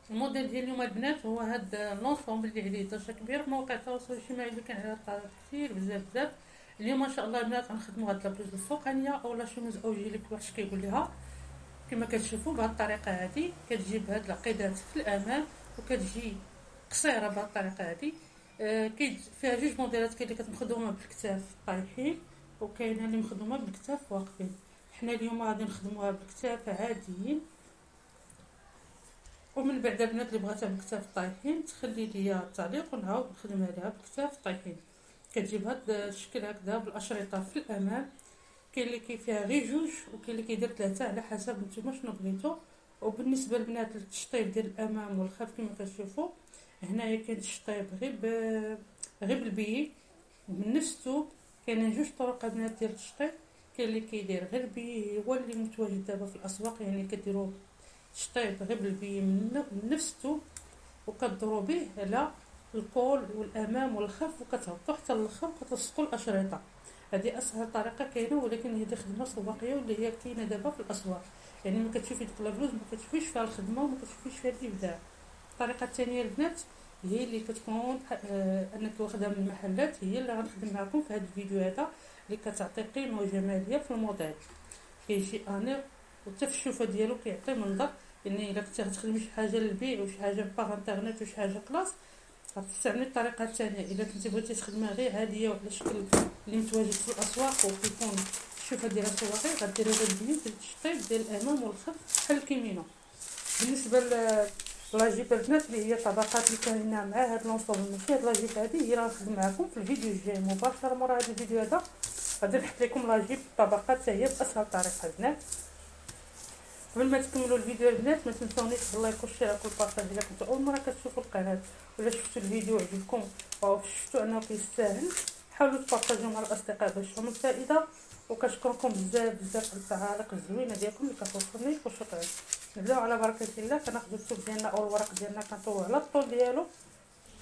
الموديل ديال اليوم البنات هو هاد لونسومبل اللي عليه ضجه كبيره في مواقع التواصل الاجتماعي اللي كان عليها الطلب كثير بزاف. اليوم ان شاء الله البنات غنخدموا هاد لابلوز الفوقانيه او لا شوميز او جيلي كل واحد كيقول ليها. كما كتشوفوا بهاد الطريقه هادي كتجيب هاد العقيدات في الامام وكتجي قصيره بهاد الطريقه هادي. كاين فيها جوج موديلات، كاين اللي كتمخدومه بالكتاف طايحين وكاينه اللي مخدومه بالكتاف واقفين. حنا اليوم غادي نخدموها بالكتاف عاديين، ومن بعد البنات اللي بغاتها بكتاف طايحين تخلي ليا التعليق ونعاود نخدمها ليها بكتاف طايحين. كتجيب هذا الشكل هكذا بالاشرطه في الامام. كاين اللي فيها غير جوج وكاين اللي كيدير ثلاثه على حسب نتوما شنو بغيتو. وبالنسبه للبنات للتشطيب ديال الامام والخلف كما كتشوفوا هنايا كاين التشطيب غير بالبي من نفس الثوب. كاينين جوج طرق البنات ديال التشطيب. كاين اللي كيدير غير بي هو اللي متواجد دابا في الاسواق، يعني كديروا تشطيب غير بالبي من نفس الثوب وكدوروا به على الكول والامام والخلف وكتهبطوا حتى الاخر وكتلصقوا الاشرطه. هذه اسهل طريقه كاينه، ولكن هذه خدمه سواقيه واللي هي كاينه دابا في الاسواق. يعني ما كتشوفي ديك لابلوز ما كتشوفيش فيها الخدمه وما كتشوفيش فيها الابداع. الطريقه الثانيه البنات هي اللي كتكون انك واخدها من المحلات، هي اللي غنخدم معكم في هذا الفيديو هذا، اللي كتعطي قيمه وجماليه في الموديل. كيجي انيق وحتى في الشوفه ديالو كيعطي منظر. يعني الا كنتي غتخدمي شي حاجه للبيع وشي حاجه باغ انترنت وشي حاجه كلاس غتستعملي الطريقه الثانيه. الا كنتي بغيتي تخدميها غير عاديه وعلى شكل اللي متواجد في الاسواق وكيكون الشوفه ديالها سواقي غديري غير البيوت ديال التشطيب ديال الامام والخلف بحال الكيمينو. بالنسبه لاجيب البنات اللي هي طبقات اللي كاينه مع هاد لونسومبل، ماشي هاد لاجيب هادي هي راه نخدم معكم في الفيديو الجاي مباشره مورا هاد الفيديو هذا. غادي نحط لكم لاجيب الطبقات حتى هي باسهل طريقه البنات. قبل ما تكملوا الفيديو البنات ما تنسونيش باللايك والشير والبارطاج الا كنتو اول مره كتشوفوا القناه، ولا شفتوا الفيديو عجبكم او شفتوا انه كيستاهل حاولوا تبارطاجيو مع الاصدقاء باش هم الفائده. وكنشكركم بزاف على التعاليق الزوينه ديالكم اللي كتوصلني، وشكرا. نبداو على بركه الله. كناخذوا الثوب ديالنا او الورق ديالنا كنطويو على الطول ديالو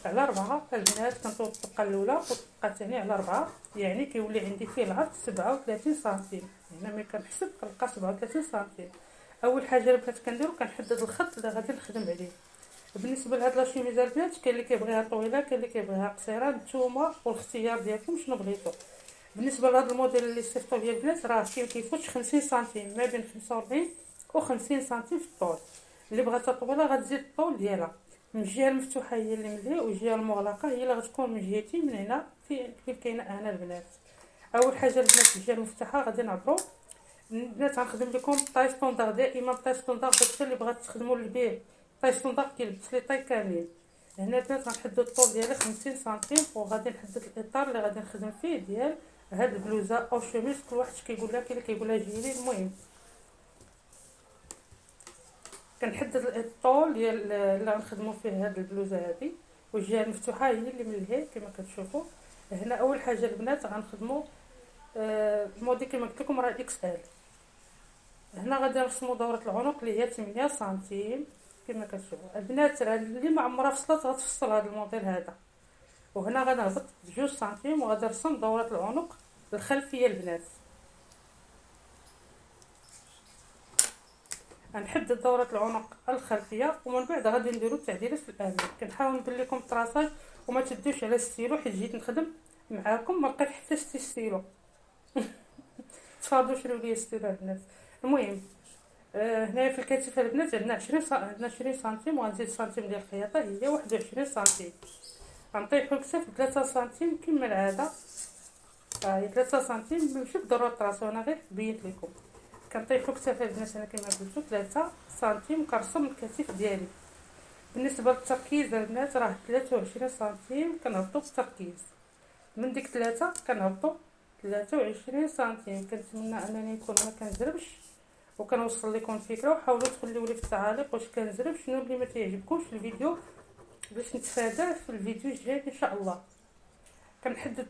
على 4 البنات. كنطوي الطبقه الاولى والطبقه الثانيه على 4، يعني كيولي عندي فيه العرض 37 سنتيم. هنا ملي كنحسب كنلقى 37 سنتيم. اول حاجه البنات كنديرو كنحدد الخط اللي غادي نخدم عليه. بالنسبه لهاد لاشيميزه البنات كاين اللي كيبغيها طويله كاين اللي كيبغيها قصيره، نتوما والاختيار ديالكم شنو بغيتو. بالنسبه لهاد الموديل اللي صيفطو ليا البنات راه كيفوتش 50 سنتيم، ما بين 45 و 50 سنتيم في الطول. اللي بغاتها طويله غتزيد الطول ديالها. من الجهه المفتوحه هي اللي من هنا والجهه المغلقه هي اللي غتكون من جهتي من هنا فين كاينه هنا البنات. اول حاجه البنات الجهه المفتوحه غادي نعبرو البنات. غنخدم لكم طاي ستوندار دائما. طاي ستوندار داكشي اللي بغات تخدموا للبيع. طاي ستوندار كيلبس لي طاي كاملين. هنا البنات غنحدد الطول ديالي 50 سنتيم وغادي نحدد الاطار اللي غادي نخدم فيه ديال هاد البلوزه او شوميز كل واحد كيقول لها. كاين اللي كيقول لها جيلي. المهم كنحدد الطول ديال اللي غنخدموا فيه هاد البلوزه هادي، والجهه المفتوحه هي اللي من الهي كما كتشوفوا. هنا اول حاجه البنات غنخدموا الموديل كما قلت لكم راه اكس ال. هنا غادي نرسموا دوره العنق اللي هي 8 سنتيم كما كتشوفوا البنات. اللي ما عمرها فصلت غتفصل هذا الموديل هذا. وهنا غادي نهبط 2 سنتيم وغادي نرسم دوره العنق الخلفيه البنات. غنحدد دوره العنق الخلفيه ومن بعد غادي نديرو التعديلات في الامام. كنحاول ندير لكم الطراساج وما تدوش على الستيلو، حيت جيت نخدم معاكم ما لقيت حتى ستيلو. تفاضلوا شريو لي ستيلو البنات. المهم هنايا في الكتف البنات عندنا 20 سنتيم وغنزيد سنتيم ديال الخياطه هي 21 سنتيم. غنطيحو الكتاف 3 سنتيم كما العاده. هي 3 سنتيم ماشي بالضروره طراسو، انا غير بينت لكم. كنطيحو الكتاف البنات انا كما قلتو 3 سنتيم وكنرسم الكتف ديالي. بالنسبه للتركيز البنات راه 23 سنتيم كنهبطو بالتركيز. من ديك 3 كنهبطو 23 سنتيم. كنتمنى انني نكون ما كنزربش وكنوصل لكم الفكره. وحاولوا تخليو لي في التعاليق واش كنزرب شنو اللي ما تعجبكمش في الفيديو باش نتفاداه في الفيديو الجاي ان شاء الله. كنحدد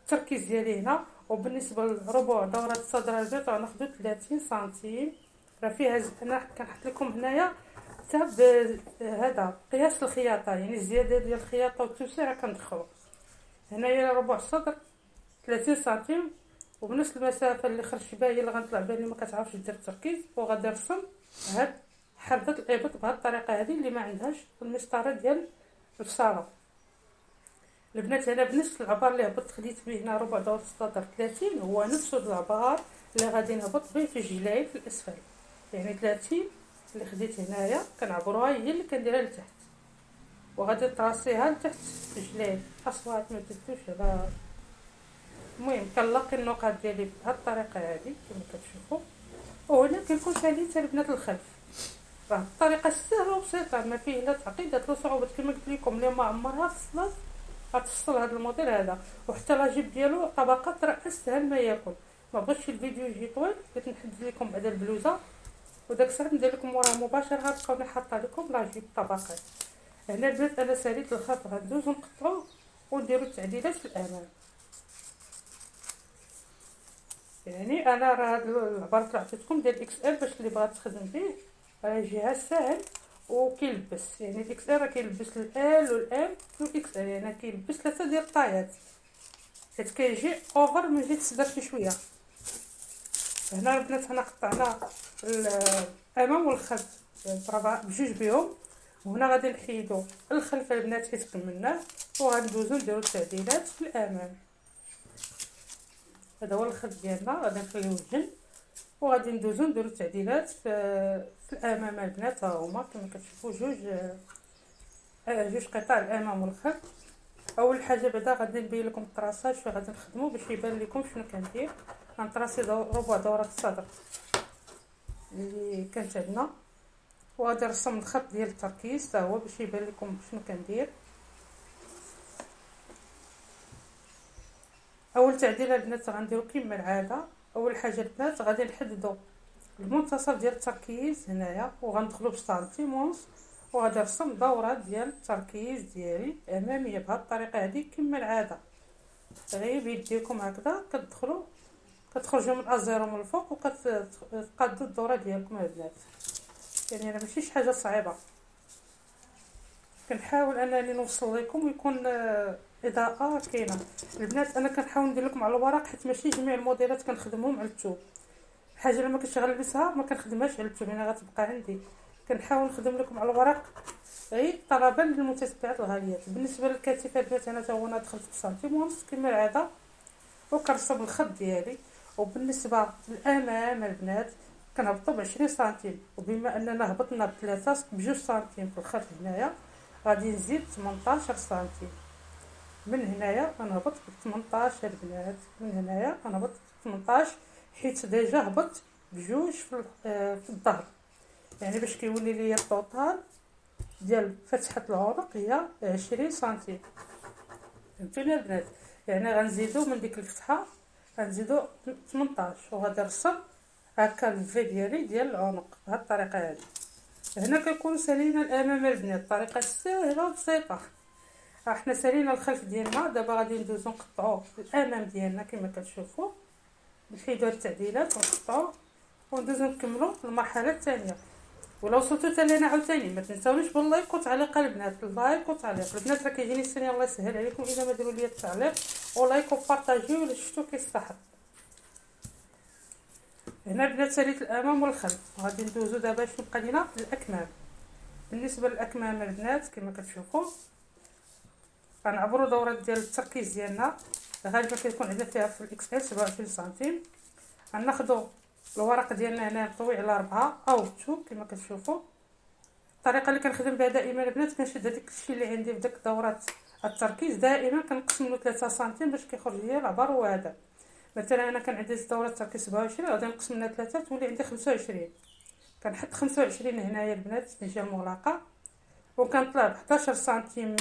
التركيز ديالي هنا. وبالنسبه للربع دوره الصدر البيض غناخذوا 30 سنتيم. راه فيها انا كنحط لكم هنايا حتى هذا قياس الخياطه، يعني الزياده ديال الخياطه والتوسيع كندخلوا هنايا ربع الصدر 30 سنتيم. وبنفس المسافه اللي خرجت بها هي اللي غنطلع بها اللي ما كتعرفش دير التركيز. وغادي نرسم هاد حردة الابط بهذه الطريقه هذه اللي ما عندهاش المسطره ديال الفصاله. البنات هنا بنفس العبار اللي هبطت خديت به هنا ربع دور السطر 30 هو نفس العبار اللي غادي نهبط به في الجلاي في الاسفل، يعني 30 اللي خديت هنايا كنعبروها هي اللي كنديرها لتحت وغادي تراسيها لتحت في الجلاي. اصوات ما تدوش على. المهم كنلاقي النقط ديالي بهذه الطريقه هذه كما كتشوفوا. وهنا كنكون ساليت البنات الخلف. راه الطريقه سهله وبسيطه ما فيه لا تعقيدات لا صعوبات كما قلت لكم. اللي ما عمرها فصلت غتفصل هذا الموديل هذا. وحتى لاجيب ديالو طبقات راه اسهل ما يكون. ما بغيتش الفيديو يجي طويل بغيت نحدد لكم بعدا البلوزه وداك الساعه ندير لكم وراها مباشره غتلقاوني حاطه لكم لاجيب طبقات. هنا البنات انا ساليت الخط غندوز ونقطعو ونديرو التعديلات في الامام. يعني انا راه هاد العبار اللي عطيتكم ديال اكس ال باش اللي بغات تخدم به راه جهاز ساهل وكيلبس. يعني الاكس ال راه كيلبس ال والام والاكس ال، يعني كيلبس 3 ديال الطايات حيت كيجي اوفر من جهه الصدر شي شويه. هنا البنات حنا قطعنا الامام والخلف بجوج بهم، وهنا غادي نحيدو الخلف البنات حيت كملناه وغندوزو نديرو التعديلات في الامام. هذا هو الخلف ديالنا غادي نخليوه الجنب وغادي ندوزو نديرو التعديلات في الامام البنات. ها هما كما كتشوفوا جوج قطع الامام والخلف. اول حاجه بعدا غادي نبين لكم الطراساج فين غادي نخدمو باش يبان لكم شنو كندير. غنطراسي ربع دوره الصدر اللي كانت عندنا وغادي نرسم الخط ديال التركيز حتى هو باش يبان لكم شنو كندير. اول تعديله البنات غنديرو كما العاده. اول حاجه البنات غادي نحددو المنتصف ديال التركيز هنايا وغندخلو بسنتيم ونص وغادي نرسم دوره ديال التركيز ديالي اماميه بهذه الطريقه هذه كما العاده. غير بيديكم هكذا كتخرجوا من الازيرو من الفوق وكتقادوا الدوره ديالكم البنات. يعني راه ماشي شي حاجه صعيبه. كنحاول انني نوصل لكم ويكون اضاءه كاينه. البنات انا كنحاول ندير لكم على الورق حيت ماشي جميع الموديلات كنخدمهم على الثوب. الحاجه اللي ما كنتش غنلبسها ما كنخدمهاش على الثوب، يعني غتبقى عندي. كنحاول نخدم لكم على الورق غير طلبا للمتتبعات الغاليات. بالنسبه للكتيفه البنات انا تا هو انا دخلت في سنتيم ونص كما العاده وكنرسم الخط ديالي. وبالنسبه للامام البنات كنهبطو ب20 سنتيم، وبما اننا هبطنا بجوج سنتيم في الخط هنايا غادي نزيد 18 سنتيم. من هنايا غنهبط ب 18 البنات. من هنايا غنهبط ب 18 حيت ديجا هبط بجوج في الظهر، يعني باش كيولي ليا الطوطال ديال فتحه العنق هي 20 سنتيم. فهمتوني البنات؟ يعني غنزيدو من ديك الفتحه غنزيدو 18 وغادي نرسم هكا الفي ديالي ديال العنق بهذه الطريقه هذه. هنا كنكونوا سالينا الامام البنات طريقه سهله وبسيطه. حنا سالينا الخلف ديالنا دابا غادي ندوزو نقطعو الامام ديالنا كما كتشوفوا. نحيدو التعديلات ونقطعو وندوزو نكملو المرحله الثانيه. ولو وصلتوا حتى لهنا عاوتاني ما تنساونيش باللايك والتعليق البنات. اللايك والتعليق البنات راه كيجيني الثانيه الله يسهل عليكم اذا ما ديروا لي التعليق ولايك وبارطاجيو الا شفتو كيستحق. هنا البنات ساليت الامام والخلف غادي ندوزو دابا شنو بقى لينا الاكمام. بالنسبه للاكمام البنات كما كتشوفوا غنعبروا دوره ديال التركيز ديالنا غالبا كيكون عندنا فيها في الاكس ال 27 سنتيم. غناخذوا الورق ديالنا هنا نطوي على 4 او 2 كما كتشوفوا. الطريقه اللي كنخدم بها دائما البنات كنشد هذاك الشيء اللي عندي في داك دورات التركيز دائما كنقسم له 3 سنتيم باش كيخرج ليا العبر هذا. مثلا انا كان عندي دوره التركيز 27 غادي نقسم لها 3 تولي عندي 25. كنحط 25 هنايا البنات في الجهه المغلقه وكنطلع ب 11 سنتيم من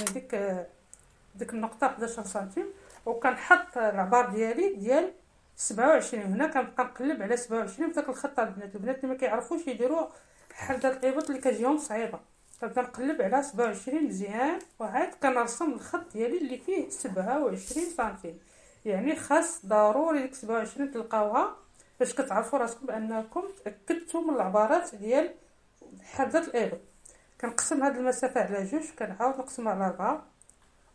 ديك النقطه 11 سنتيم وكنحط العبار ديالي ديال 27. هنا كنبقى نقلب على 27 بداك الخط. البنات اللي ما كيعرفوش يديروا حل الابط اللي كتجيهم صعيبه. كنبدا نقلب على 27 مزيان وعاد كنرسم الخط ديالي اللي فيه 27 سنتيم. يعني خاص ضروري ديك 27 تلقاوها باش كتعرفوا راسكم بانكم تاكدتوا من العبارات ديال حده الابط. كنقسم هذه المسافه على جوج كنعاود نقسمها على 4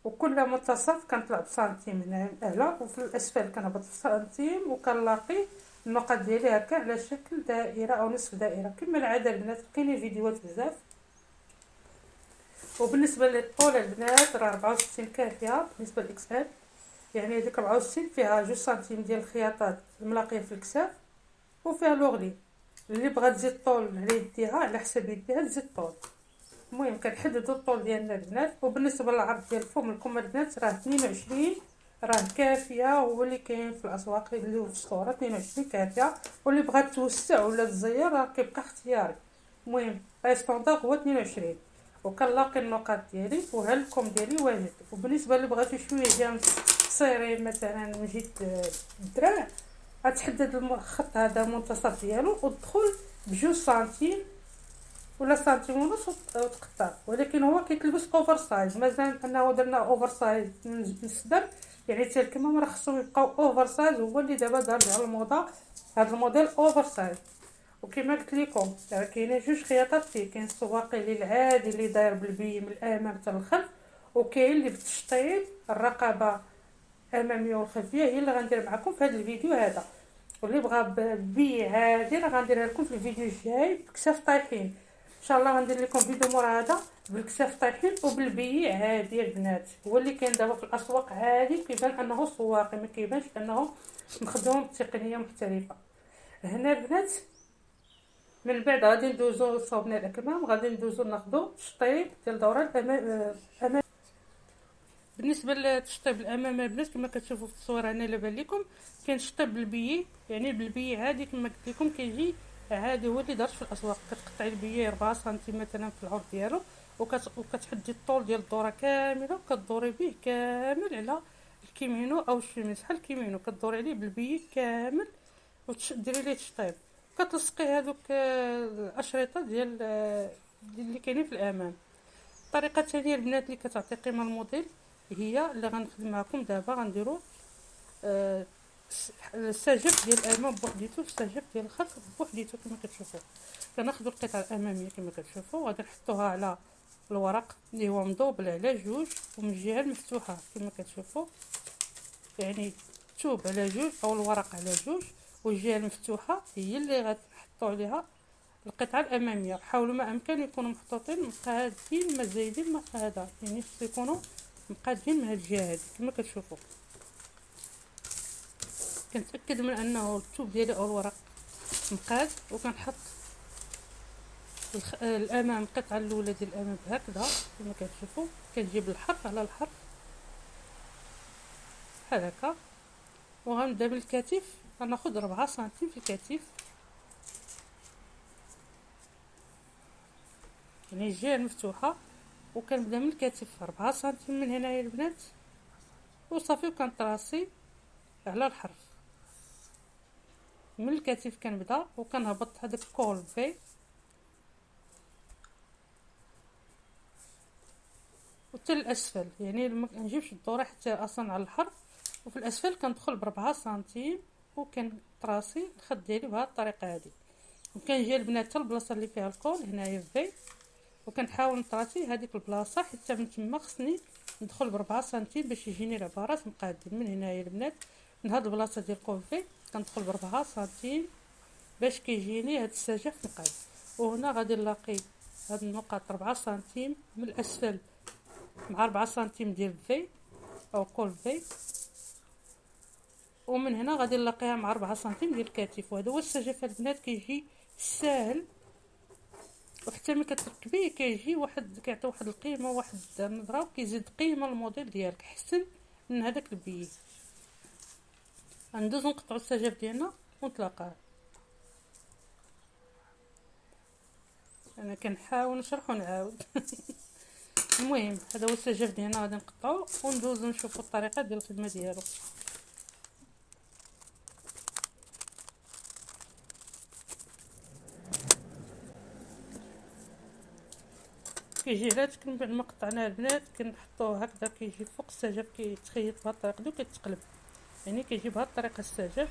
وكل منتصف كنطلع بسنتيم هنا اعلى وفي الاسفل كنهبط بسنتيم وكنلاقي النقط ديالي هكا على شكل دائره او نصف دائره كما العاده البنات. كاينين فيديوهات بزاف. وبالنسبه للطول البنات راه 64 كافيه بالنسبه للاكسال، يعني هذيك 64 فيها 2 سنتيم ديال الخياطات الملاقيه في الكساف وفيها لوغلي. اللي بغات تزيد طول على يديها على حساب يديها تزيد طول. المهم كنحددوا الطول ديالنا البنات. وبالنسبه للعرض ديال فم الكم البنات راه 22 راه كافيه، هو اللي كاين في الاسواق اللي هو في الصوره 22 كافيه. واللي بغات توسع ولا تزير راه كيبقى اختياري. المهم ستوندار هو 22. وكنلاقي النقاط ديالي وهالكم ديالي واجد. وبالنسبه اللي بغاتو شويه قصيرين مثلا من جهه الدراع غتحدد الخط هذا المنتصف ديالو وتدخل بجوج سنتيم ولا سنتيم ونص وتقطع. ولكن هو كيتلبس اوفر سايز، مازال انه درنا اوفر سايز من السدر يعني حتى الكمام راه خصهم يبقاو اوفر سايز. هو اللي دابا دار على الموضه هذا الموديل اوفر سايز. وكما قلت لكم راه كاينه جوج خياطات فيه، كاين السواقي اللي العادي اللي داير بالبي من الامام حتى للخلف، وكاين اللي بالتشطيب الرقبه الاماميه والخلفيه هي اللي غندير معكم في هذا الفيديو هذا. واللي بغى بي عادي راه غنديرها لكم في الفيديو الجاي بكساف طايحين ان شاء الله. غندير لكم فيديو مور هذا بالكساف طايحين وبالبي عادي البنات. هو اللي كاين دابا في الاسواق عادي كيبان انه سواقي، ما كيبانش انه مخدوم بتقنيه محترفه. هنا البنات من بعد غادي ندوزو صوبنا الاكمام، غادي ندوزو ناخدو تشطيب ديال دوران الامام. بالنسبه للتشطيب الامامي البنات كما كتشوفوا في الصوره هنا لابان لكم كاين تشطيب بالبي، يعني بالبي عادي كما قلت لكم كيجي عادي هو اللي دارت في الاسواق. كتقطعي البي 4 سنتيم مثلا في العرض ديالو وكتحدي الطول ديال الدوره كامله وكدوري به كامل على الكيمينو او الشميس بحال الكيمينو كدوري عليه بالبي كامل وتديري ليه تشطيب. كتلصقي هذوك الاشرطه ديال اللي كاينين في الامام. الطريقه الثانيه البنات اللي كتعطي قيمه الموديل هي اللي غنخدم معكم دابا. غنديروا السجف ديال الامام بوحديتو والسجف ديال الخلف بوحديتو كما كتشوفوا. كناخذوا القطعه الاماميه كما كتشوفوا وغادي نحطوها على الورق اللي هو مضوبل على جوج ومن الجهه المفتوحه كما كتشوفوا، يعني توب على جوج او الورق على جوج والجهه المفتوحه هي اللي غتحطوا عليها القطعه الاماميه. حاولوا ما امكن يكونوا محطوطين مقادين ما زايدين ما هذا، يعني خص يكونوا مقادين من هاد الجهه هادي كما كتشوفوا. كنتاكد من انه الثوب ديالي او الورق مقاد وكنحط الامام القطعه الاولى ديال الامام هكذا كما كتشوفوا. كنجيب الحرف على الحرف بحال هكا وغنبدا بالكتف. غناخذ 4 سنتيم في الكتف، يعني الجهه المفتوحه وكنبدا من الكتف 4 سنتيم من هنايا البنات وصافي. وكنطراسي على الحرف من الكتف كنبدا وكنهبط هذاك كول في وحتى الاسفل، يعني ما كنجيبش الدوره حتى اصلا على الحرف. وفي الاسفل كندخل ب4 سنتيم وكنطراسي الخط ديالي بهذه الطريقه هذه. وكنجي البنات حتى البلاصه اللي فيها الكول هنايا في وكنحاول نطراسي هذيك البلاصه حتى من تما خصني ندخل ب4 سنتيم باش يجيني العبارات مقادين. من هنايا البنات من هاد البلاصه ديال الكول في كندخل ب4 سنتيم باش كيجيني هاد السجف مقاد. وهنا غادي نلاقي هاد النقاط 4 سنتيم من الاسفل مع 4 سنتيم ديال في او كول في، ومن هنا غادي نلاقيها مع 4 سنتيم ديال الكتف. وهذا هو السجف البنات كيجي ساهل وحتى ملي كتركبيه كيجي واحد كيعطي واحد القيمه واحد النظره وكيزيد قيمه الموديل ديالك احسن من هذاك البي. غندوز نقطعوا السجف ديالنا ونتلاقاو. انا كنحاول نشرح ونعاود المهم هذا هو السجف ديالنا غادي نقطعوه وندوزو نشوفوا الطريقه ديال الخدمه ديالو. كيجي على من بعد ما قطعناه البنات كنحطوه هكذا كيجي فوق السجف كيتخيط بهذه الطريقه دي وكيتقلب، يعني كيجي بهذه الطريقه السجف.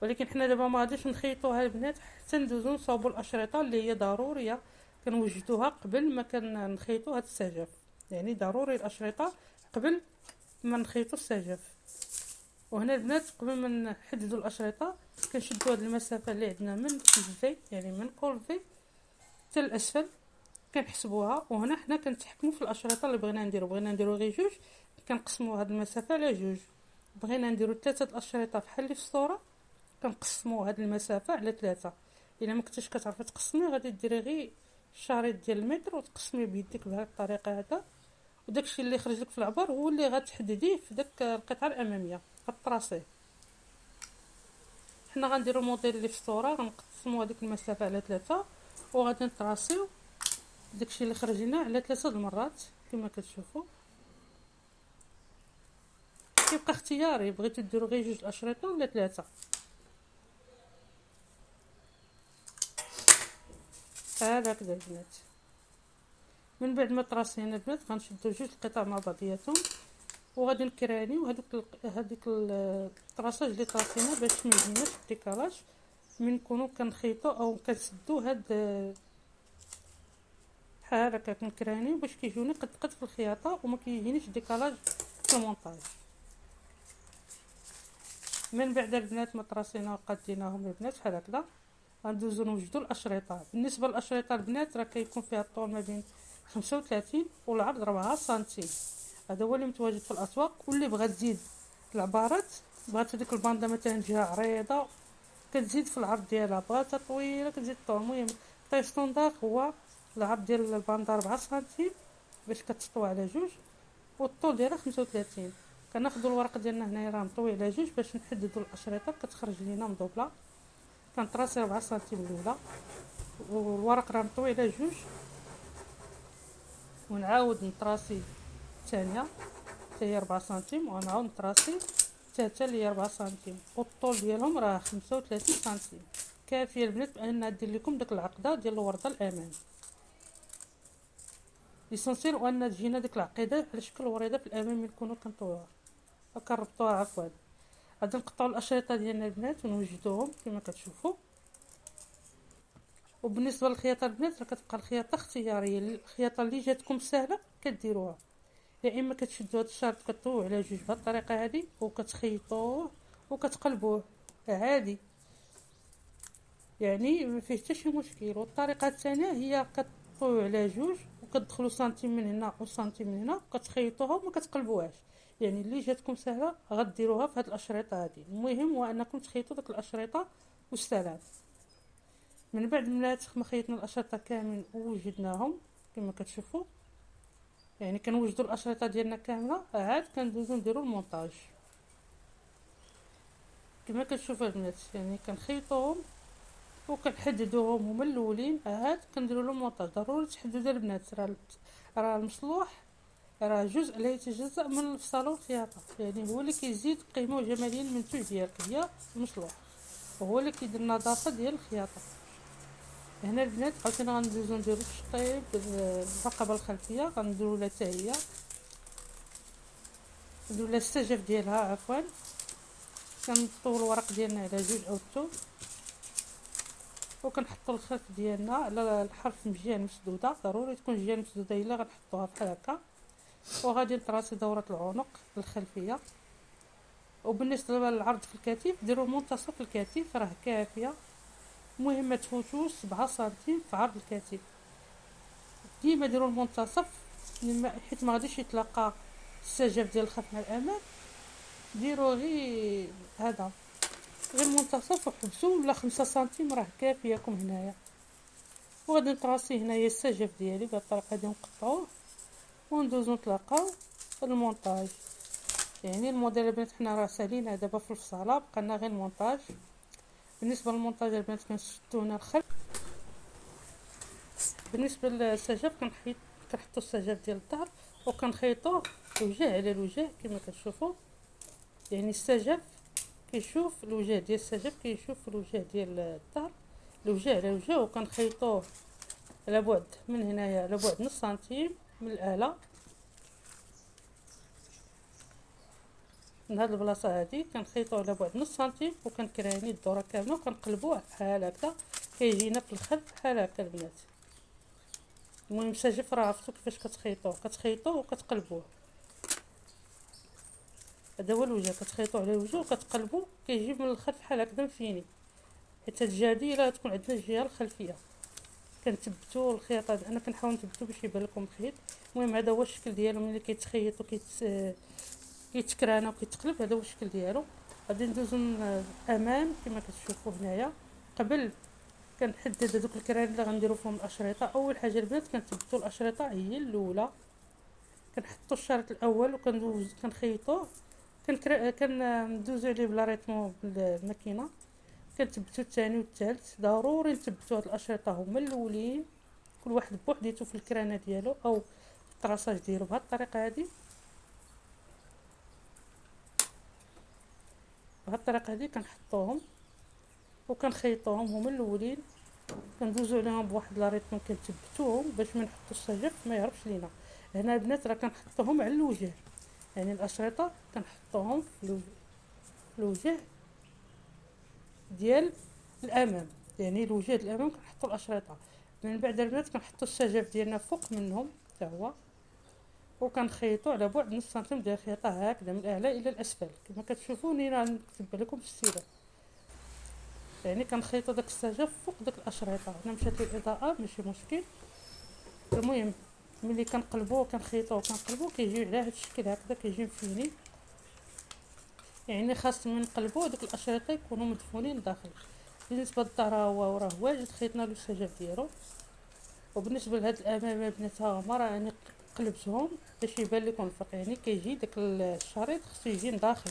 ولكن حنا دابا ما غاديش نخيطوها البنات حتى ندوزو نصاوبوا الاشرطه اللي هي ضروريه كنوجدوها قبل ما كنخيطوا هذا السجف، يعني ضروري الاشرطه قبل ما نخيطوا السجف. وهنا البنات قبل ما نحددوا الاشرطه كنشدوا هذه المسافه اللي عندنا من الفي، يعني من كل في حتى الاسفل كنحسبوها. وهنا حنا كنتحكموا في الاشرطه اللي بغينا نديرو غير جوج، كنقسموا هذه المسافه على جوج. بغينا نديرو 3 الاشرطه بحال اللي في الصوره، كنقسموا هذه المسافه على 3. الا ما كنتيش كتعرفي تقسمي غادي ديري غير الشريط ديال المتر وتقسمي بيديك بهذه الطريقه هذا، وداكشي اللي يخرج لك في العبر هو اللي غتحدديه في داك القطعه الاماميه غطراسيه. حنا غنديرو الموديل اللي في الصوره، غنقسموا هذيك المسافه على 3 وغادي نطراسيو داكشي اللي خرج لنا على 3 المرات كما كتشوفوا. كيبقى اختياري، بغيتو ديروا غير جوج الاشرطه ولا 3. بحال هكذا البنات. من بعد ما طراسينا البنات غنشدو جوج القطع مع بعضياتهم وغادي نكرانيو هذيك الطراساج اللي طراسينا باش ما يجيناش الديكالاج من نكونوا كنخيطو او كنسدو هاد بحال هكا كنكرانيو باش كيجوني قد قد في الخياطه وما كيجينيش ديكالاج في المونتاج. من بعد البنات ما طراسينا وقديناهم البنات بحال هكذا غندوزو نوجدو الاشرطه. بالنسبه للاشرطه البنات راه كيكون فيها الطول ما بين 35 والعرض 4 سنتيم، هذا هو اللي متواجد في الاسواق. واللي بغات تزيد العبارات، بغات هذيك الباندا مثلا جهه عريضه كتزيد في العرض ديالها، بغاتها طويله كتزيد الطول. المهم الطي ستوندار هو العرض ديال الباندا 4 سنتيم باش كتسطو على جوج، والطول ديالها 35. كناخذوا الورق ديالنا هنايا راه مطوي على جوج باش نحددوا الاشرطه كتخرج لينا مدوبله. كنطراسي 4 سنتيم الاولى والورق راه مطوي على جوج، ونعاود نطراسي الثانيه حتى هي 4 سنتيم، ونعاود نطراسي الثالثه اللي هي 4 سنتيم، والطول ديالهم راه 35 سنتيم. كافيه البنات بان دير لكم داك العقده ديال الورده الامام. ليسونسيال وان تجينا ديك العقيده على شكل وريده في الامام يكونوا كنطويوها كنربطوها. عفوا غادي نقطعوا الاشرطه ديالنا البنات ونوجدوهم كما كتشوفوا. وبالنسبه للخياطه البنات راه كتبقى الخياطه اختياريه، الخياطه اللي جاتكم سهله كديروها. يا اما كتشدوا هذا الشرط كطويو على جوج بهذه الطريقه هذه وكتخيطوه وكتقلبوه عادي، يعني ما فيه حتى شي مشكل. والطريقه الثانيه هي كطويو على جوج وكتدخلوا سنتيم من هنا وسنتيم من هنا وكتخيطوها وما كتقلبوهاش. يعني اللي جاتكم سهله غديروها في هذه الاشرطه هذه. المهم هو انكم تخيطوا ديك الاشرطه والسلام. من بعد ما خيطنا الاشرطه كامل ووجدناهم كما كتشوفوا، يعني كنوجدوا الاشرطه ديالنا كامله، عاد كندوزو نديرو المونتاج كما كتشوفوا البنات. يعني كنخيطوهم وكنحددوهم هما الاولين، عاد كنديروا لهم مونتاج. ضروري تحددوا البنات، راه المصلوح راه جزء لا يتجزا من الفصال والخياطه، يعني هو اللي كيزيد قيمه وجماليه للمنتوج ديالك هي المصلوح، وهو اللي كيدير النظافه ديال الخياطه. هنا البنات عاوتاني غندوزو نديرو الشطيب الرقبه الخلفيه، غنديرو لها حتى هي، نديرو لها السجف ديالها. عفوا كنطول الورق ديالنا على جوج او الثوم وكنحطوا الخلف ديالنا على الحرف من جهه مسدوده، ضروري تكون جهه مسدوده الا غنحطوها بحال هكا. وغادي نطراسي دوره العنق الخلفيه. وبالنسبه للعرض في الكتف ديروا منتصف الكتف راه كافيه. المهم ما تفوتوش 7 سنتيم في عرض الكتف، ديما ديروا المنتصف حيت ما غاديش يتلاقى السجف ديال الخلف مع الامام. ديروا غير هذا غير المنتصف وحبسوا، ولا 5 سنتيم راه كافياكم هنايا. وغادي نطراسي هنايا السجف ديالي بهذه الطريقه هذه، نقطعوه وندوزو نطلقاو المونتاج. يعني الموديل البنات حنا راه سالينا دابا في الفصاله، بقى غير المونتاج. بالنسبه للمونتاج البنات كنشدو هنا الخلف. بالنسبه للسجف كنحطوا السجف ديال الظهر وكنخيطوه وجه على الوجه كما كتشوفوا. يعني السجف كيشوف الوجه ديال السجف كيشوف الوجه ديال الظهر، الوجه على الوجه، وكنخيطوه على بعد من هنايا على بعد نص سنتيم من الاعلى من هاد البلاصه هادي. كنخيطوه على بعد نص سنتيم وكنكراني الدوره كامله وكنقلبوه بحال هكا كيجينا في الخلف بحال هكا البنات. المهم السجف راه عرفتوا كيفاش كتخيطوه وكتقلبوه. هذا هو الوجه، كتخيطوا على الوجه وكتقلبوا كيجي من الخلف بحال هكذا مفيني، حيت هاد الجهه هادي لا تكون عندنا الجهه الخلفيه. كنثبتوا الخياطه، انا كنحاول نثبتو باش يبان لكم الخيط. المهم هذا هو الشكل ديالو ملي كيتخيط كيتكرانا وكيتقلب، هذا هو الشكل ديالو. غادي ندوزو الامام كما كتشوفوا هنايا. قبل كنحدد هذوك الكران اللي غنديروا فيهم الاشرطه. اول حاجه البنات كنثبتوا الاشرطه هي الاولى، كنحطوا الشريط الاول وكندوز كنخيطوه، كندوزو عليه بلا ريتمون بالماكينه. كنثبتوا الثاني والثالث، ضروري نثبتوا هاد الاشرطه هما الاولين كل واحد بوحديته في الكرانه ديالو او الطراساج ديالو بهاد الطريقه هادي. بهاد الطريقه هادي كنحطوهم وكنخيطوهم هما الاولين، كندوزو عليهم بواحد لا ريتم كنثبتوهم باش ما نحطوا السجف ما يهربش لينا. هنا البنات راه كنحطوهم على الوجه، يعني الاشرطه كنحطوهم في الوجه ديال الامام، يعني الوجه ديال الامام كنحطوا الاشرطه. من بعد البنات كنحطوا السجف ديالنا فوق منهم حتى هو، وكنخيطوا على بعد نص سنتيم ديال الخياطه هكذا من الاعلى الى الاسفل كما كتشوفوني راه نكتب لكم في السيره. يعني كنخيطوا داك السجف فوق داك الاشرطه. هنا مشات لي الاضاءه ماشي مشكل. المهم ملي كنقلبوه كنخيطوه كنقلبوه كيجيو على هذا الشكل هكذا، كيجي مفيني. يعني خاص من نقلبوه داك الاشرطه يكونوا مدفونين داخل. بالنسبه للظهر هو راه واجد خيطنا له السجف ديالو. وبالنسبه لهاد الامام البنات ها هما راه يعني قلبتهم باش يبان لكم الفرق. يعني كيجي داك الشريط خصو يجي داخل،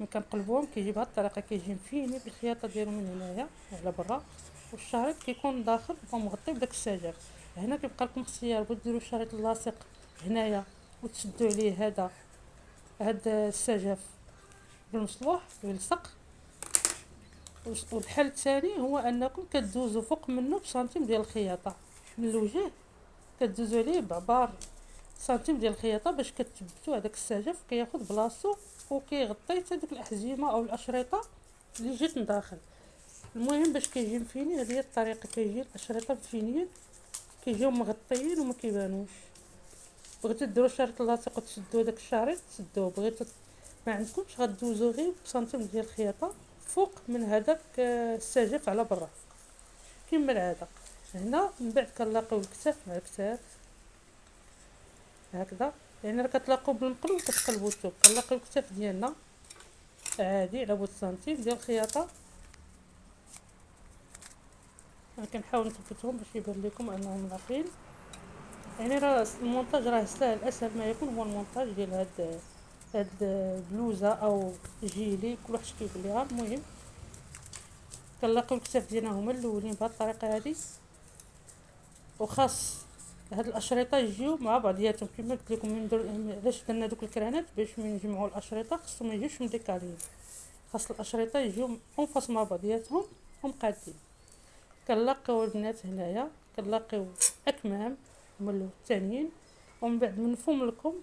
ملي كنقلبوهم كيجي بهاد الطريقه، كيجي مفيني بالخياطه ديالو من هنايا على برا، والشريط كيكون داخل ومغطي بداك السجف. هنا كيبقى لكم اختيار، بغيتو ديروا الشريط اللاصق هنايا وتشدوا عليه هاد السجف بالمصلوح يلصق. والحل الثاني هو انكم كدوزوا فوق منه بسنتيم ديال الخياطه من الوجه، كدوزوا عليه بعبار سنتيم ديال الخياطه باش كتثبتوا هذاك السجف كياخذ بلاصتو وكيغطي حتى ديك الاحزمه او الاشرطه اللي جات من داخل. المهم باش كيجي مفيني، هذه هي الطريقه، كيجي الاشرطه مفينين كيجيو مغطيين وما كيبانوش. بغيتو ديروا الشريط اللاصق وتشدوا داك الشريط تشدوه، بغيتو ما عندكمش غدوزو غير بسنتيم ديال الخياطه فوق من هذاك السجف على برا كما العاده. هنا من بعد كنلاقيو الكتاف مع الكتاف هكذا، يعني راه كتلاقوا بالمقلوب كتقلبوا الثوب. كنلاقيو الكتاف ديالنا عادي على بود سنتيم ديال الخياطه. انا كنحاول نثبتهم باش يبان لكم انهم لاقين. يعني راه المونتاج راه سهل، اسهل ما يكون هو المونتاج ديال هاد بلوزه او جيلي كل واحد كيف ليها. المهم كنلاقيو الكتاف ديالنا هما الاولين بهاد الطريقه هادي، وخاص هاد الاشرطه يجيو مع بعضياتهم كما قلت لكم. علاش درنا دوك الكرانات باش من نجمعوا الاشرطه خصهم ما يجيوش مديكالين، خاص الاشرطه يجيو اونفاس مع بعضياتهم ومقادين. كنلاقيو البنات هنايا كنلاقيو اكمام هما الثانيين، ومن بعد من فم الكم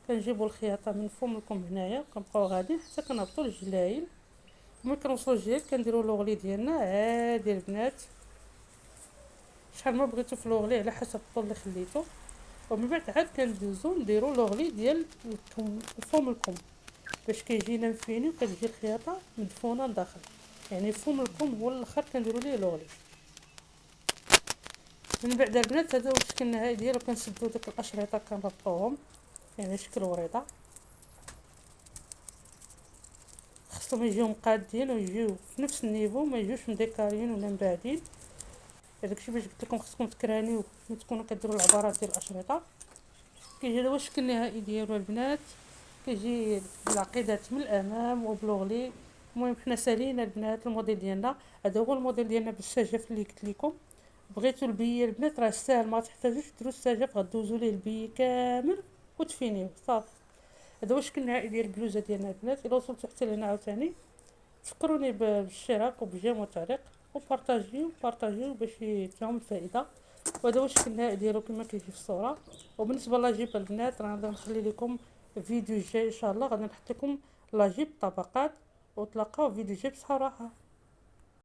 كنجيبوا الخياطه من فم الكم هنايا كنبقاو غاديين حتى كنهبطوا للجلايل. ملي كنوصلوا للجلايل كنديروا لوغلي ديالنا عادي البنات شحال ما بغيتو في لوغلي على حسب الطول اللي خليتو. ومن بعد عاد كندوزو نديرو لوغلي ديال فم الكم باش كيجينا مفيني وكتجي الخياطه مدفونه لداخل. يعني فم الكم هو الاخر كنديروا ليه لوغلي. من بعد البنات هذا هو الشكل النهائي ديالو. كنسدو داك الاشرطه كنربطوهم يعني شكل وريضه، خصهم يجيو مقادين ويجيو في نفس النيفو، ما يجوش مديكارين ولا مبعدين. داكشي باش قلت لكم خصكم تكرانيو ملي تكونوا كديروا العبارات ديال الاشرطه. كيجي هذا هو الشكل النهائي ديالو البنات، كيجي بالعقيدات من الامام وبلوغلي. المهم حنا سالينا البنات الموديل ديالنا، هذا هو الموديل ديالنا بالسجف اللي قلت لكم. بغيتو البي البنات راه ساهل، ما تحتاجوش ديروا السجف، غدوزوا ليه البي كامل وتفينيو صافي. هذا هو الشكل النهائي ديال البلوزه ديالنا البنات. الا وصلتوا حتى لهنا عاوتاني تفكروني بالاشتراك وبالجيم والتعليق وبارطاجيو باش تجيهم الفائده. وهذا هو الشكل النهائي ديالو كما كيجي في الصوره. وبالنسبه لاجيب البنات راه غادي نخلي لكم فيديو جاي ان شاء الله، غادي نحط لكم لاجيب طبقات، وتلقاو فيديو جاي بصحه وراحه.